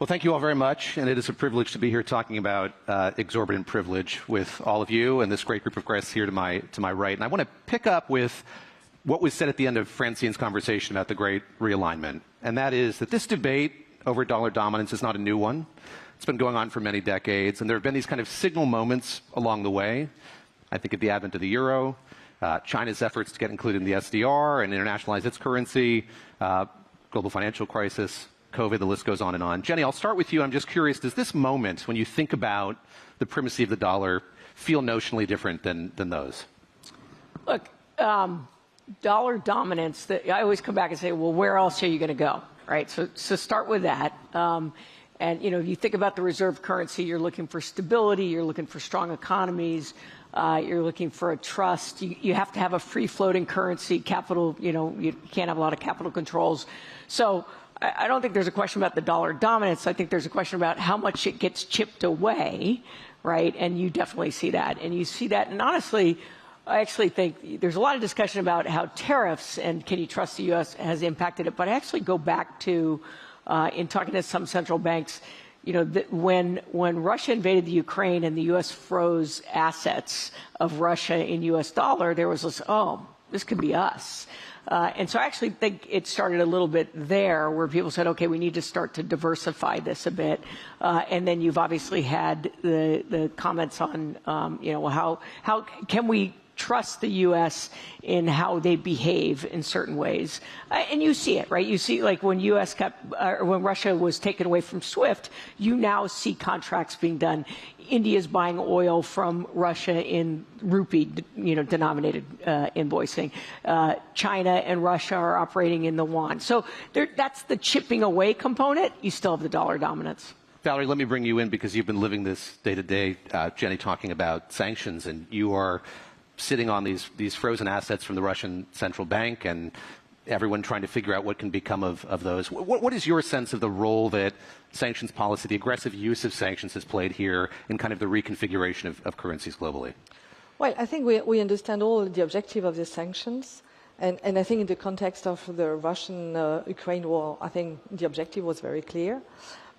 Well, thank you all very much, and it is a privilege to be here talking about exorbitant privilege with all of you and this great group of guests here to my right. And I want to pick up with what was said at the end of Francine's conversation about the great realignment, and that is that this debate over dollar dominance is not a new one. It's been going on for many decades, and there have been these kind of signal moments along the way. I think at the advent of the euro, China's efforts to get included in the SDR and internationalize its currency, global financial crisis, COVID, the list goes on and on. Jenny, I'll start with you. I'm just curious, does this moment, when you think about the primacy of the dollar, feel notionally different than those? Look, dollar dominance, I always come back and say, well, where else are you going to go, right? So start with that. And, you know, if you think about the reserve currency, you're looking for stability, you're looking for strong economies, you're looking for a trust. You have to have a free-floating currency. Capital, you know, you can't have a lot of capital controls. So I don't think there's a question about the dollar dominance. I think there's a question about how much it gets chipped away, right? And you definitely see that. And you see that. And honestly, I actually think there's a lot of discussion about how tariffs and can you trust the U.S. has impacted it. But I actually go back to, in talking to some central banks, you know, when Russia invaded the Ukraine and the U.S. froze assets of Russia in U.S. dollar, there was this, oh, this could be us. And so I actually think it started a little bit there where people said, okay, we need to start to diversify this a bit. And then you've obviously had the comments on, you know, how can we trust the U.S. in how they behave in certain ways. And you see it, right? You see, like, when when Russia was taken away from SWIFT, you now see contracts being done. India's buying oil from Russia in rupee, you know, denominated invoicing. China and Russia are operating in the yuan. So that's the chipping away component. You still have the dollar dominance. Valerie, let me bring you in because you've been living this day to day. Jenny talking about sanctions, and you are sitting on these frozen assets from the Russian central bank, and everyone trying to figure out what can become of those. What is your sense of the role that sanctions policy, the aggressive use of sanctions, has played here in kind of the reconfiguration of currencies globally? Well, I think we understand all the objective of the sanctions. And I think in the context of the Russian-Ukraine war, I think the objective was very clear.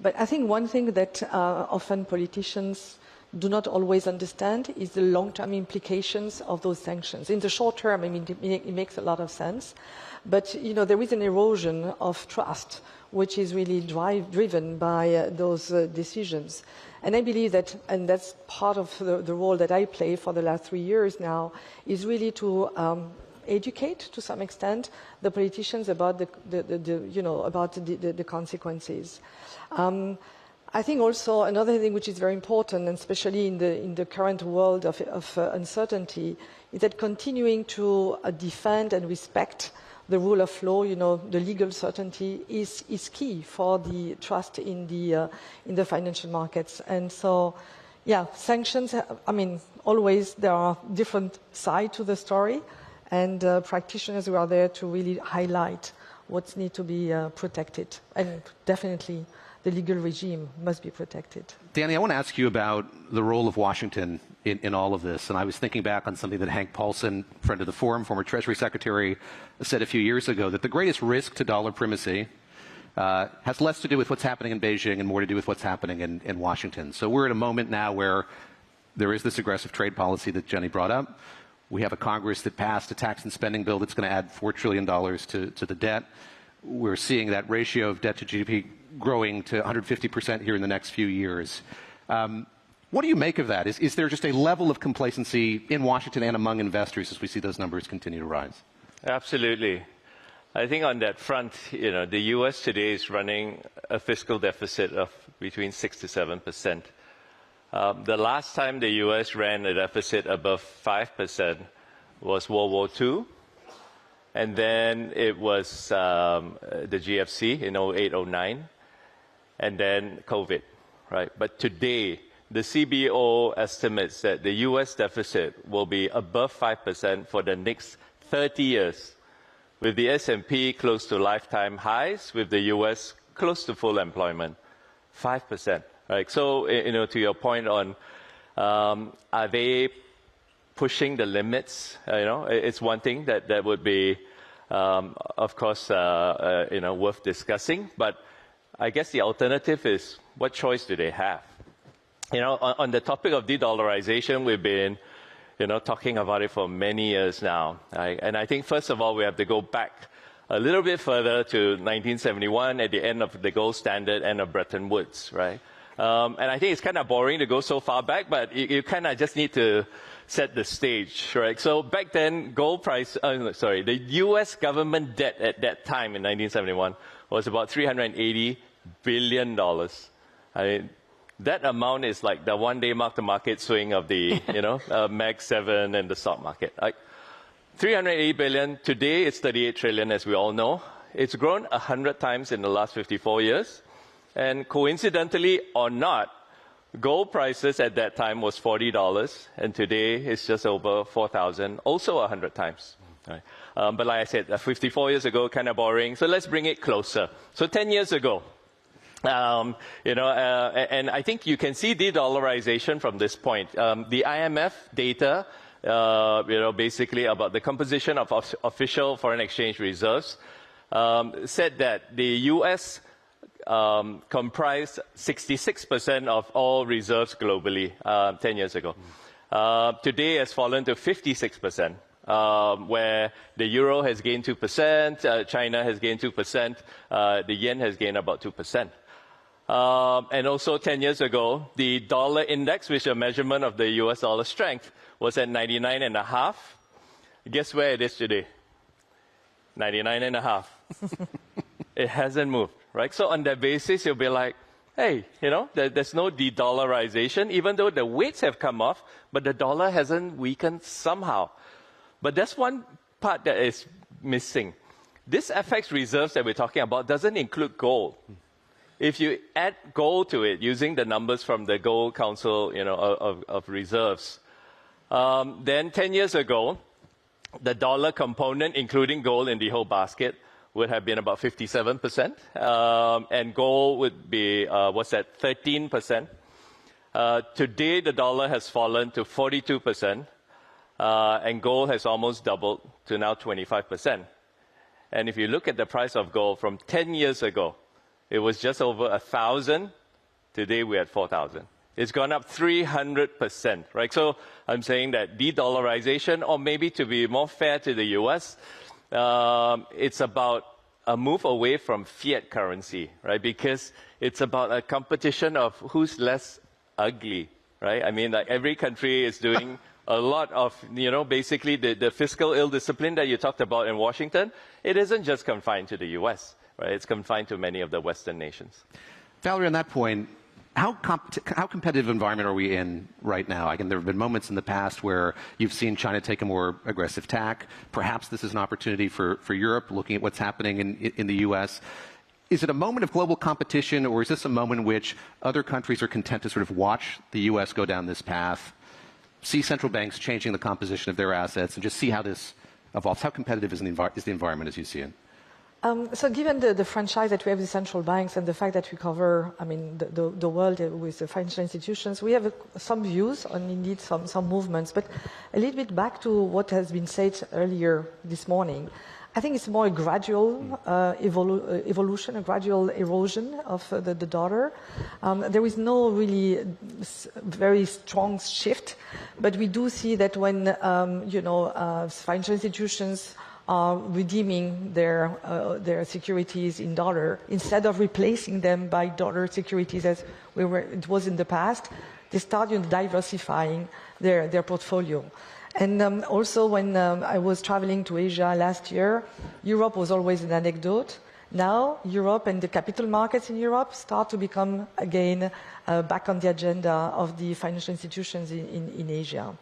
But I think one thing that often politicians do not always understand is the long-term implications of those sanctions. In the short term, I mean, it makes a lot of sense. But, you know, there is an erosion of trust, which is really driven by those decisions. And I believe that, and that's part of the role that I play for the last 3 years now, is really to educate, to some extent, the politicians about the consequences. I think also another thing which is very important, and especially in the current world of uncertainty, is that continuing to defend and respect the rule of law, you know, the legal certainty is key for the trust in the financial markets. And so, yeah, sanctions, I mean, always there are different sides to the story, and practitioners who are there to really highlight what needs to be protected, and definitely the legal regime must be protected. Danny, I want to ask you about the role of Washington in all of this. And I was thinking back on something that Hank Paulson, friend of the Forum, former Treasury Secretary, said a few years ago, that the greatest risk to dollar primacy has less to do with what's happening in Beijing and more to do with what's happening in Washington. So we're at a moment now where there is this aggressive trade policy that Jenny brought up. We have a Congress that passed a tax and spending bill that's going to add $4 trillion to the debt. We're seeing that ratio of debt to GDP growing to 150% here in the next few years. What do you make of that? Is there just a level of complacency in Washington and among investors as we see those numbers continue to rise? Absolutely. I think on that front, you know, the U.S. today is running a fiscal deficit of between 6 to 7%. The last time the U.S. ran a deficit above 5% was World War II. And then it was the GFC in 08-09, and then COVID, right? But today, the CBO estimates that the U.S. deficit will be above 5% for the next 30 years, with the S&P close to lifetime highs, with the U.S. close to full employment, 5%, right? So, you know, to your point on, are they pushing the limits? You know, it's one thing that would be, of course, you know, worth discussing. But I guess the alternative is, what choice do they have? You know, on the topic of de-dollarization, we've been, you know, talking about it for many years now. Right? And I think, first of all, we have to go back a little bit further to 1971 at the end of the gold standard and of Bretton Woods, right? And I think it's kind of boring to go so far back, but you kind of just need to set the stage, right? So back then, the U.S. government debt at that time in 1971 was about $380 billion. I mean, that amount is like the one-day mark-to-market swing of the, you know, Mag 7 and the stock market. Like 380 billion. Today, it's 38 trillion, as we all know. It's grown 100 times in the last 54 years. And coincidentally or not, gold prices at that time was $40, and today it's just over 4,000, also 100 times. Right. But like I said, 54 years ago, kind of boring. So let's bring it closer. So 10 years ago, you know, and I think you can see de-dollarization from this point. The IMF data, you know, basically about the composition of official foreign exchange reserves, said that the U.S. comprised 66% of all reserves globally 10 years ago. Today has fallen to 56%. Where the euro has gained 2%, China has gained 2%, the yen has gained about 2%. And also 10 years ago, the dollar index, which is a measurement of the US dollar strength, was at 99.5. Guess where it is today? 99.5. It hasn't moved, right? So on that basis, you'll be like, hey, you know, there's no de-dollarization, even though the weights have come off, but the dollar hasn't weakened somehow. But that's one part that is missing. This FX reserves that we're talking about doesn't include gold. If you add gold to it, using the numbers from the Gold Council, you know, of reserves, then 10 years ago, the dollar component, including gold in the whole basket, would have been about 57%, and gold would be, what's that, 13%. Today, the dollar has fallen to 42%, and gold has almost doubled to now 25%. And if you look at the price of gold from 10 years ago, it was just over 1,000. Today, we're at 4,000. It's gone up 300%, right? So I'm saying that de-dollarization, or maybe to be more fair to the U.S., it's about a move away from fiat currency, right? Because it's about a competition of who's less ugly, right? I mean, like every country is doing a lot of, you know, basically the fiscal ill discipline that you talked about in Washington. It isn't just confined to the U.S., right? It's confined to many of the Western nations. Valerie, on that point, how competitive environment are we in right now? Again, there have been moments in the past where you've seen China take a more aggressive tack. Perhaps this is an opportunity for Europe, looking at what's happening in the U.S. Is it a moment of global competition, or is this a moment in which other countries are content to sort of watch the U.S. go down this path, see central banks changing the composition of their assets, and just see how this evolves? How competitive is the environment as you see it? So given the franchise that we have with central banks and the fact that we cover, I mean, the world with the financial institutions, we have some views on indeed some movements. But a little bit back to what has been said earlier this morning, I think it's more a gradual evolution, a gradual erosion of the dollar. There is no really very strong shift, but we do see that when, financial institutions are redeeming their securities in dollar, instead of replacing them by dollar securities as it was in the past, they start diversifying their portfolio. And also when I was traveling to Asia last year, Europe was always an anecdote. Now Europe and the capital markets in Europe start to become again back on the agenda of the financial institutions in Asia.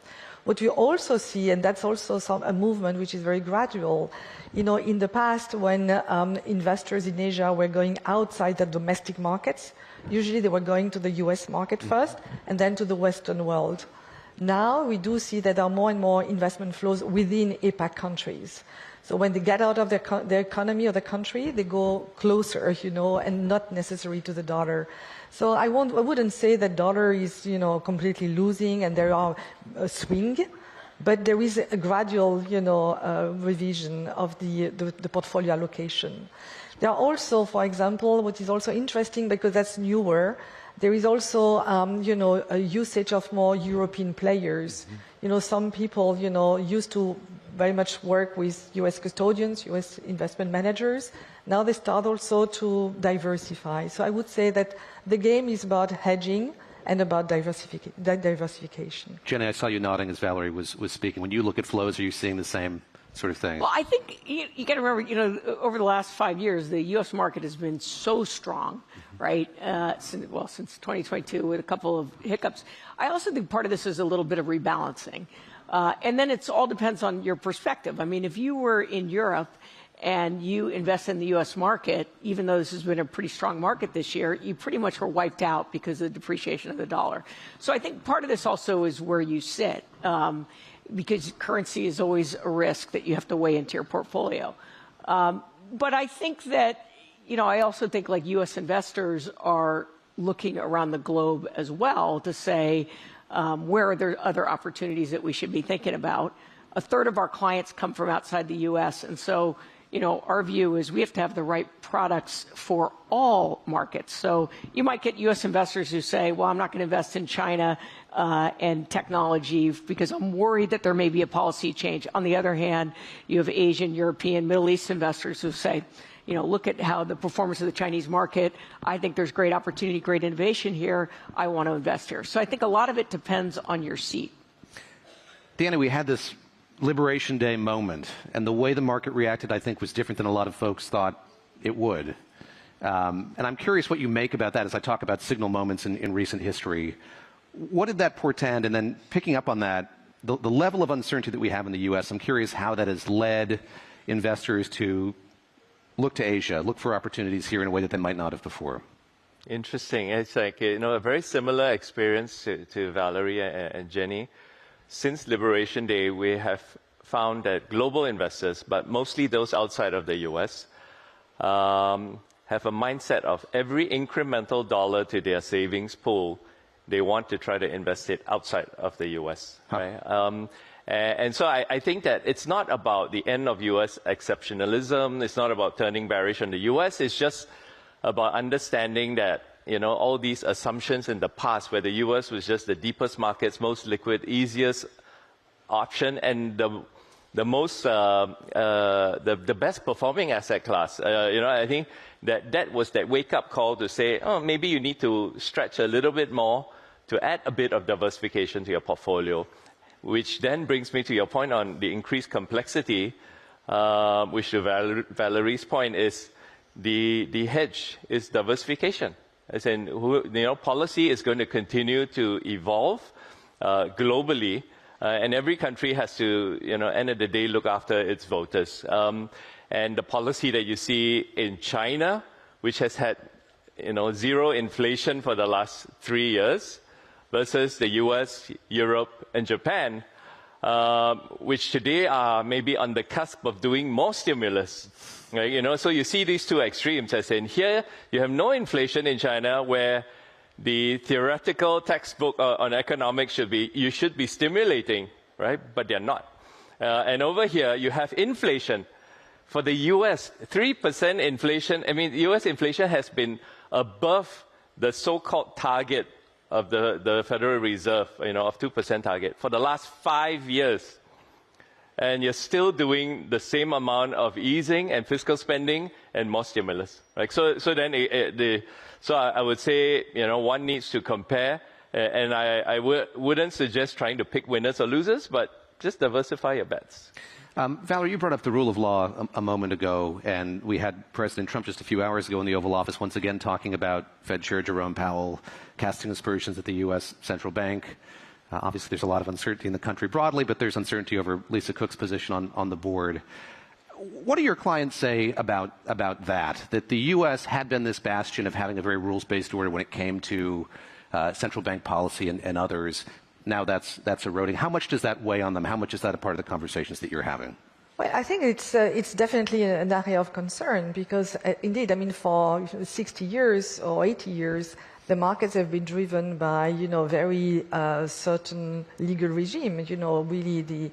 What we also see, and that's also a movement which is very gradual, in the past when investors in Asia were going outside the domestic markets, usually they were going to the US market first and then to the Western world. Now we do see that there are more and more investment flows within APAC countries. So when they get out of their economy or the country, they go closer, and not necessarily to the dollar. So I wouldn't say that dollar is, completely losing and there are a swing, but there is a gradual, revision of the portfolio allocation. There are also, for example, what is also interesting because that's newer, there is also, a usage of more European players. Some people, used to very much work with U.S. custodians, U.S. investment managers. Now they start also to diversify. So I would say that the game is about hedging and about diversification. Jenny, I saw you nodding as Valerie was speaking. When you look at flows, are you seeing the same sort of thing? Well, I think you got to remember, over the last 5 years, the U.S. market has been so strong, right? Since 2022 with a couple of hiccups. I also think part of this is a little bit of rebalancing. And then it all depends on your perspective. I mean, if you were in Europe and you invest in the U.S. market, even though this has been a pretty strong market this year, you pretty much were wiped out because of the depreciation of the dollar. So I think part of this also is where you sit, because currency is always a risk that you have to weigh into your portfolio. But I think that, I also think like U.S. investors are looking around the globe as well to say, where are there other opportunities that we should be thinking about? A third of our clients come from outside the U.S., and so our view is we have to have the right products for all markets. So you might get U.S. investors who say, well, I'm not going to invest in China and technology because I'm worried that there may be a policy change. On the other hand, you have Asian, European, Middle East investors who say, look at how the performance of the Chinese market. I think there's great opportunity, great innovation here. I want to invest here. So I think a lot of it depends on your seat. Deanna, we had this Liberation Day moment, and the way the market reacted, I think, was different than a lot of folks thought it would. And I'm curious what you make about that as I talk about signal moments in recent history. What did that portend? And then picking up on that, the level of uncertainty that we have in the U.S., I'm curious how that has led investors to look to Asia, look for opportunities here in a way that they might not have before. Interesting. It's like, a very similar experience to Valerie and Jenny. Since Liberation Day, we have found that global investors, but mostly those outside of the U.S., have a mindset of every incremental dollar to their savings pool, they want to try to invest it outside of the U.S. Right? And so I think that it's not about the end of U.S. exceptionalism. It's not about turning bearish on the U.S. It's just about understanding that, all these assumptions in the past where the U.S. was just the deepest markets, most liquid, easiest option, and the most, the best performing asset class. I think that was that wake-up call to say, maybe you need to stretch a little bit more to add a bit of diversification to your portfolio. Which then brings me to your point on the increased complexity, which to Valerie's point is the hedge is diversification. As in, policy is going to continue to evolve globally, and every country has to, end of the day, look after its voters. And the policy that you see in China, which has had, zero inflation for the last 3 years, versus the US, Europe, and Japan, which today are maybe on the cusp of doing more stimulus. Right? So you see these two extremes. As in here, you have no inflation in China, where the theoretical textbook on economics you should be stimulating, right? But they're not. And over here, you have inflation. For the US, 3% inflation. I mean, US inflation has been above the so-called target of the Federal Reserve, of 2% target for the last 5 years. And you're still doing the same amount of easing and fiscal spending and more stimulus. Right? So then I would say, one needs to compare, and I wouldn't suggest trying to pick winners or losers, but just diversify your bets. Valerie, you brought up the rule of law a moment ago, and we had President Trump just a few hours ago in the Oval Office once again talking about Fed Chair Jerome Powell casting aspersions at the U.S. Central Bank. Obviously, there's a lot of uncertainty in the country broadly, but there's uncertainty over Lisa Cook's position on the board. What do your clients say about that the U.S. had been this bastion of having a very rules-based order when it came to central bank policy and others? Now that's eroding. How much does that weigh on them? How much is that a part of the conversations that you're having? Well, I think it's definitely an area of concern because, indeed, for 60 years or 80 years, the markets have been driven by, very certain legal regime. Really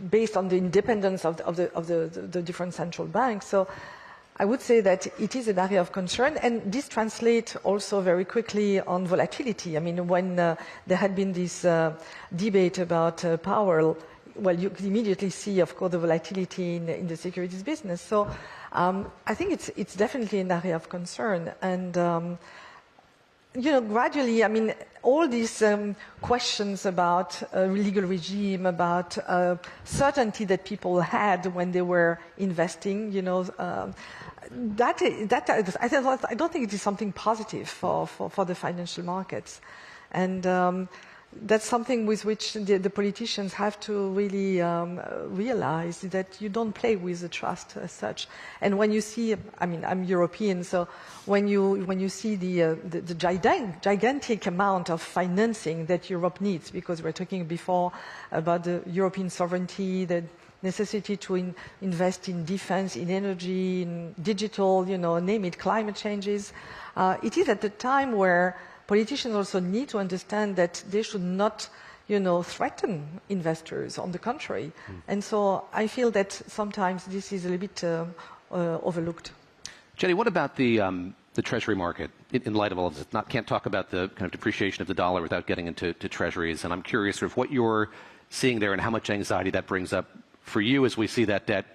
based on the independence of the different central banks. So I would say that it is an area of concern, and this translates also very quickly on volatility. I mean, when there had been this debate about Powell, well, you could immediately see, of course, the volatility in the securities business. So I think it's definitely an area of concern. And, gradually, I mean, all these questions about legal regime, about certainty that people had when they were investing, I don't think it is something positive for the financial markets. And that's something with which the politicians have to really realize, that you don't play with the trust as such. And when you see, I mean, I'm European, so when you see the gigantic amount of financing that Europe needs, because we're talking before about the European sovereignty, the necessity to invest in defense, in energy, in digital, name it, climate changes, it is at the time where politicians also need to understand that they should not, threaten investors. On the contrary, and so I feel that sometimes this is a little bit overlooked. Jenny, what about the Treasury market in light of all of this? Can't talk about the kind of depreciation of the dollar without getting into Treasuries, and I'm curious sort of what you're seeing there and how much anxiety that brings up for you as we see that debt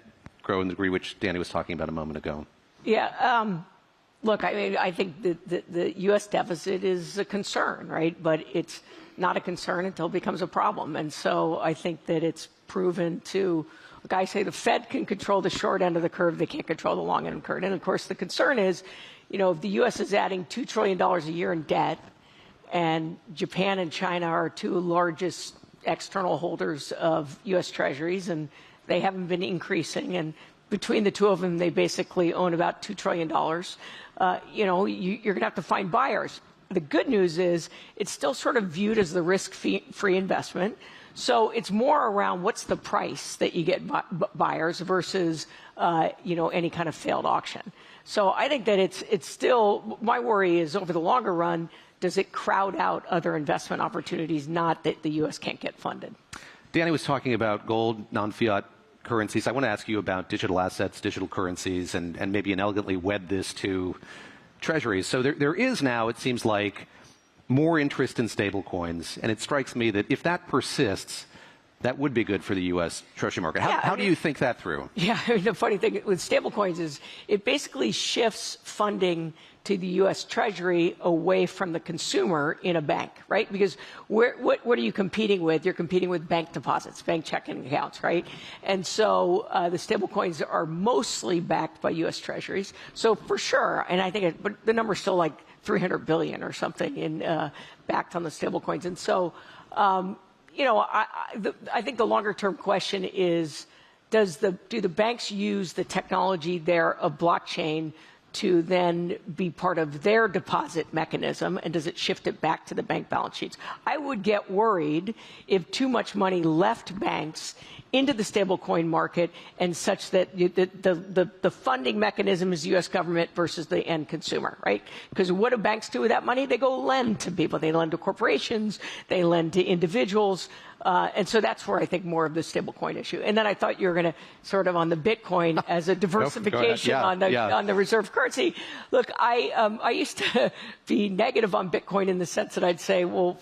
grow in the degree which Danny was talking about a moment ago. Yeah. Look, I mean, I think the U.S. deficit is a concern, right? But it's not a concern until it becomes a problem. And so I think that it's proven to, like I say, the Fed can control the short end of the curve. They can't control the long end of the curve. And, of course, the concern is, if the U.S. is adding $2 trillion a year in debt, and Japan and China are two largest external holders of U.S. Treasuries, and they haven't been increasing, and between the two of them, they basically own about $2 trillion. You're going to have to find buyers. The good news is it's still sort of viewed as the risk-free investment. So it's more around what's the price that you get buyers versus, any kind of failed auction. So I think that it's still, my worry is over the longer run, does it crowd out other investment opportunities, not that the U.S. can't get funded? Danny was talking about gold, non-fiat currencies. I want to ask you about digital assets, digital currencies, and maybe inelegantly wed this to Treasuries. So there is now, it seems like, more interest in stablecoins, and it strikes me that if that persists, that would be good for the U.S. Treasury market. How do you think that through? Yeah, the funny thing with stablecoins is it basically shifts funding to the U.S. Treasury away from the consumer in a bank, right? Because what are you competing with? You're competing with bank deposits, bank checking accounts, right? And so the stablecoins are mostly backed by U.S. Treasuries. So for sure, and I think but the number's still like 300 billion or something in backed on the stablecoins. And so, I think the longer term question is, do the banks use the technology there of blockchain to then be part of their deposit mechanism, and does it shift it back to the bank balance sheets? I would get worried if too much money left banks into the stablecoin market, and such that the funding mechanism is the U.S. government versus the end consumer, right? Because what do banks do with that money? They go lend to people. They lend to corporations. They lend to individuals. And so that's where I think more of the stablecoin issue. And then I thought you were going to sort of on the Bitcoin as a diversification on the reserve currency. Look, I used to be negative on Bitcoin in the sense that I'd say, well,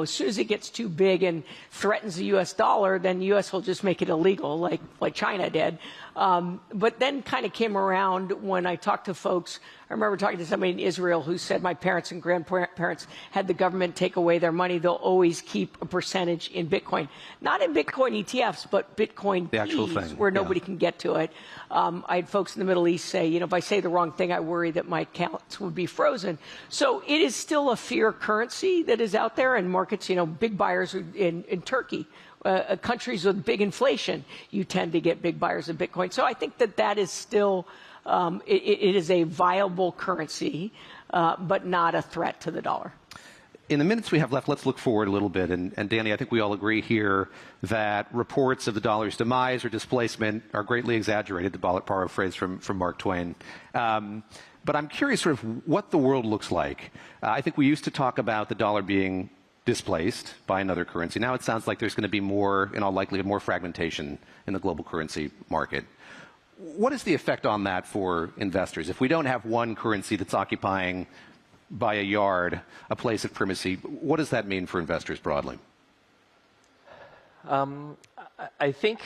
as soon as it gets too big and threatens the U.S. dollar, then the U.S. will just make it illegal, like China did. But then kind of came around when I talked to folks. I remember talking to somebody in Israel who said, my parents and grandparents had the government take away their money, they'll always keep a percentage in Bitcoin. Not in Bitcoin ETFs, but Bitcoin keys, where nobody can get to it. I had folks in the Middle East say, if I say the wrong thing, I worry that my accounts would be frozen. So it is still a fear currency that is out there, and markets, big buyers in Turkey. Countries with big inflation, you tend to get big buyers of Bitcoin. So I think that is still, it is a viable currency, but not a threat to the dollar. In the minutes we have left, let's look forward a little bit. And Danny, I think we all agree here that reports of the dollar's demise or displacement are greatly exaggerated, to borrow a phrase from Mark Twain. But I'm curious sort of what the world looks like. I think we used to talk about the dollar being displaced by another currency. Now it sounds like there's going to be more, in all likelihood, more fragmentation in the global currency market. What is the effect on that for investors? If we don't have one currency that's occupying by a yard a place of primacy, what does that mean for investors broadly? I think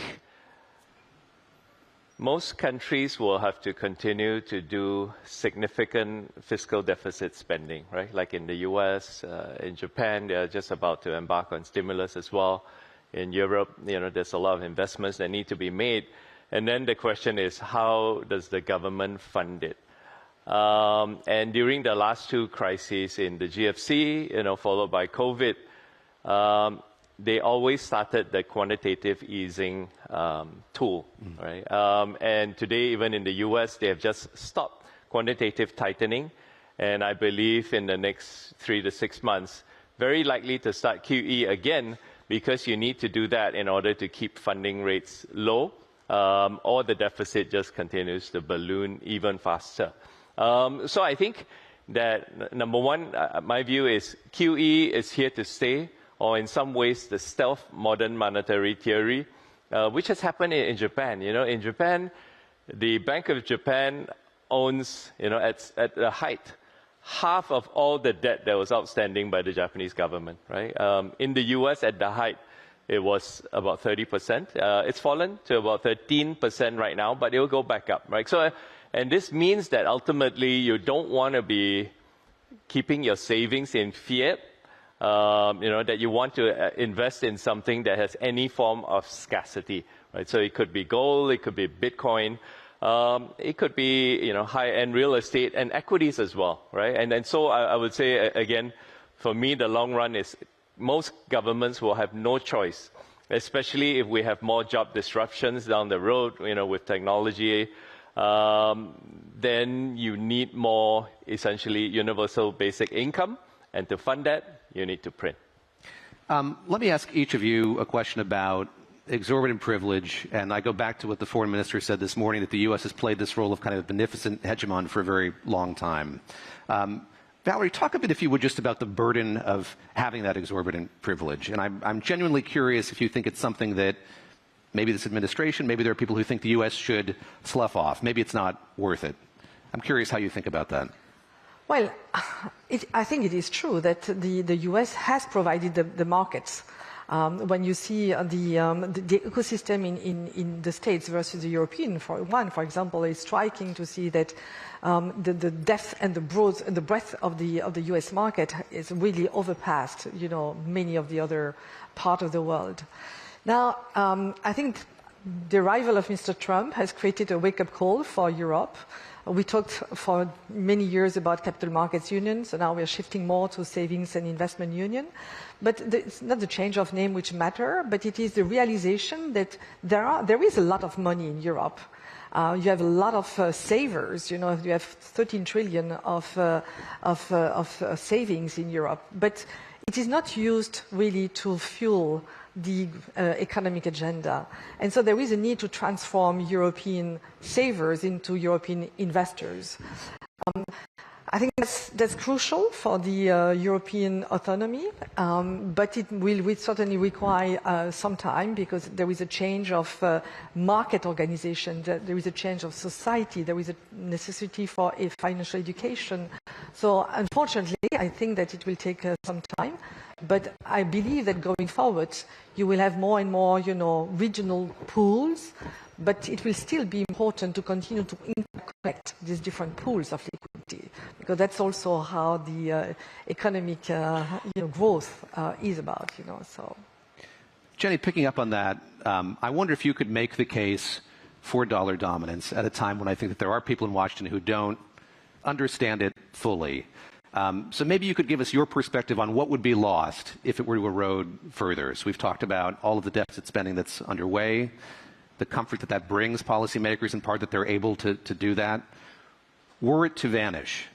most countries will have to continue to do significant fiscal deficit spending, right? Like in the US, in Japan, they're just about to embark on stimulus as well. In Europe, there's a lot of investments that need to be made. And then the question is, how does the government fund it? And during the last two crises in the GFC, followed by COVID, they always started the quantitative easing tool, right? And today, even in the US, they have just stopped quantitative tightening. And I believe in the next 3 to 6 months, very likely to start QE again, because you need to do that in order to keep funding rates low, or the deficit just continues to balloon even faster. So I think that, number one, my view is QE is here to stay, or in some ways the stealth modern monetary theory, which has happened in Japan. In Japan, the Bank of Japan owns, at the height, half of all the debt that was outstanding by the Japanese government, right? In the US, at the height, it was about 30%. It's fallen to about 13% right now, but it will go back up, right? So, and this means that ultimately you don't want to be keeping your savings in fiat, that you want to invest in something that has any form of scarcity, right? So it could be gold, it could be Bitcoin, it could be, high-end real estate and equities as well, right? And so I would say, again, for me, the long run is most governments will have no choice, especially if we have more job disruptions down the road, with technology. Then you need more, essentially, universal basic income. And to fund that, you need to print. Let me ask each of you a question about exorbitant privilege. And I go back to what the foreign minister said this morning, that the U.S. has played this role of kind of beneficent hegemon for a very long time. Valerie, talk a bit, if you would, just about the burden of having that exorbitant privilege. And I'm genuinely curious if you think it's something that maybe this administration, maybe there are people who think the U.S. should slough off. Maybe it's not worth it. I'm curious how you think about that. Well, I think it is true that the U.S. has provided the markets. When you see the ecosystem in the States versus the European, for example, it's striking to see that the depth and the breadth of the U.S. market is really overpassed, many of the other parts of the world. Now, I think the arrival of Mr. Trump has created a wake-up call for Europe. We talked for many years about capital markets union, so now we're shifting more to savings and investment union. But it's not the change of name which matter, but it is the realization that there is a lot of money in Europe. You have a lot of savers. You have 13 trillion of savings in Europe, but it is not used really to fuel the economic agenda. And so there is a need to transform European savers into European investors. I think that's crucial for the European autonomy, but it will certainly require some time, because there is a change of market organization, there is a change of society, there is a necessity for a financial education. So unfortunately, I think that it will take some time. But I believe that going forward, you will have more and more, regional pools, but it will still be important to continue to interconnect these different pools of liquidity, because that's also how the economic, growth is about, So, Jenny, picking up on that, I wonder if you could make the case for dollar dominance at a time when I think that there are people in Washington who don't understand it fully. So maybe you could give us your perspective on what would be lost if it were to erode further. So we've talked about all of the deficit spending that's underway, the comfort that brings policymakers, in part that they're able to do that. Were it to vanish,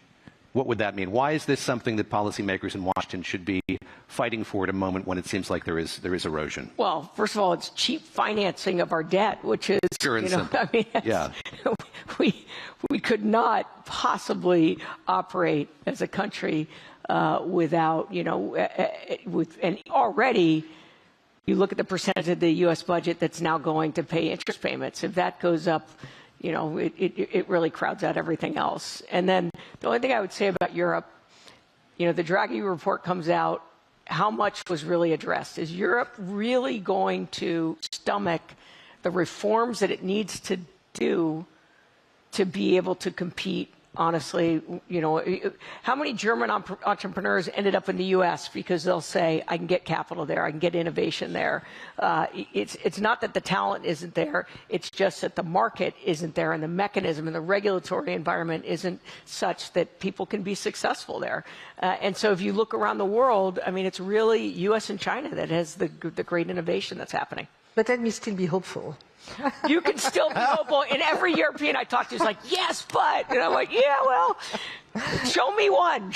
what would that mean? Why is this something that policymakers in Washington should be fighting for at a moment when it seems like there is erosion? Well, first of all, it's cheap financing of our debt, which is, Sure and simple. I mean, yeah. we could not possibly operate as a country without, and already you look at the percentage of the U.S. budget that's now going to pay interest payments. If that goes up, it really crowds out everything else. And then the only thing I would say about Europe, the Draghi report comes out, how much was really addressed? Is Europe really going to stomach the reforms that it needs to do to be able to compete? Honestly, how many German entrepreneurs ended up in the U.S. because they'll say, I can get capital there, I can get innovation there. It's not that the talent isn't there, it's just that the market isn't there and the mechanism and the regulatory environment isn't such that people can be successful there. And so if you look around the world, I mean, it's really U.S. and China that has the great innovation that's happening. But let me still be hopeful. You can still be hopeful. And every European I talk to is like, yes, but. And I'm like, yeah, well, show me one.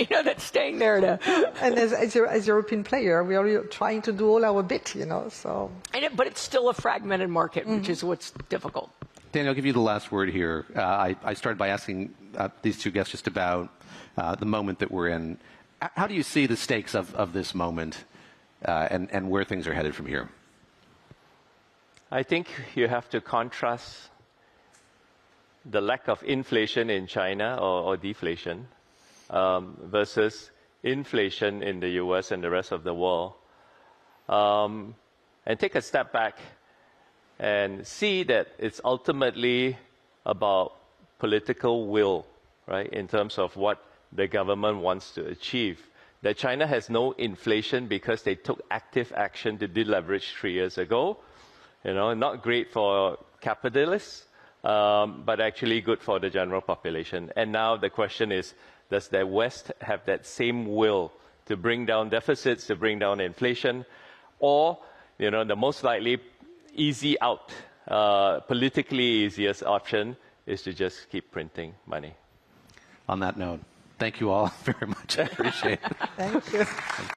That's staying there. And as European player, we are trying to do all our bit, so. But it's still a fragmented market, which is what's difficult. Daniel, I'll give you the last word here. I started by asking these two guests just about the moment that we're in. How do you see the stakes of this moment and where things are headed from here? I think you have to contrast the lack of inflation in China or deflation versus inflation in the US and the rest of the world. And take a step back and see that it's ultimately about political will, right, in terms of what the government wants to achieve. That China has no inflation because they took active action to deleverage 3 years ago. Not great for capitalists, but actually good for the general population. And now the question is, does the West have that same will to bring down deficits, to bring down inflation? Or, the most likely easy out, politically easiest option is to just keep printing money. On that note, thank you all very much. I appreciate it. Thank you.